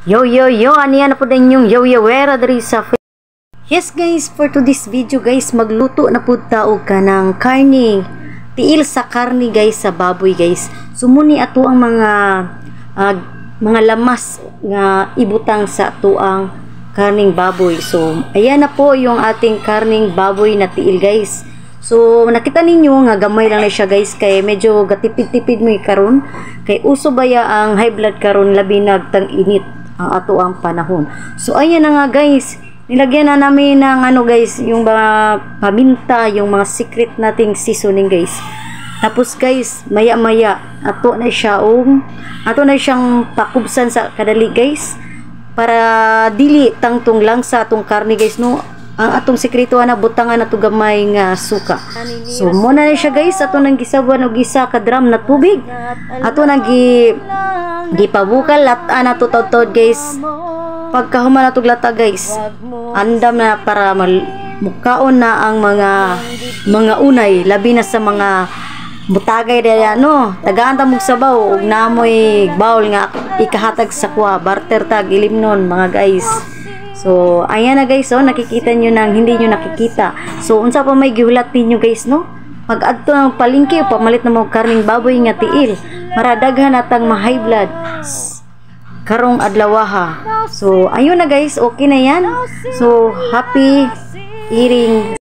Yo, aniya na po din yung wera dari sa Yes guys, for today's video guys, magluto na po taog ka ng karne. Tiil sa karne guys, sa baboy guys. Sumuni ato ang mga lamas nga ibutang sa ato ang karning baboy. So, ayan na po yung ating karning baboy na tiil guys. So, nakita ninyo nga gamay lang na siya guys, kay medyo gatipid-tipid mo karon. Kay uso baya ang high blood karon, labi nagtang init ang ato ang panahon. So, ayan na nga guys. Nilagyan na namin ng guys, yung mga paminta, yung mga secret nating seasoning guys. Tapos guys, maya-maya ato na siyang pakubsan sa kadali guys, para dili tangtong lang sa atong karne guys no. Ang atong sekreto na butangan na to gamay nga suka. So muna na siya guys, ato nang gisabuan og isa ka drum na tubig. Ato nang gipabukal at ana to tod guys. Pagkahuman na tog lata guys, andam na para mukaon na ang mga unay, labi na sa mga butagay daya no. Tagaan ta mog sabaw ug namoy bawl nga ikahatag sa kuha, barter tag ilimnon mga guys. So ayan na guys, oh, nakikita nyo nang hindi nyo nakikita. So unsa pa may gihulat ninyo guys no, pag adto ng palengke pamalit na mo karning baboy nga tiil, maradaghan atang ma-high blood karong adlawaha. So ayun na guys, okay na yan. So happy eating.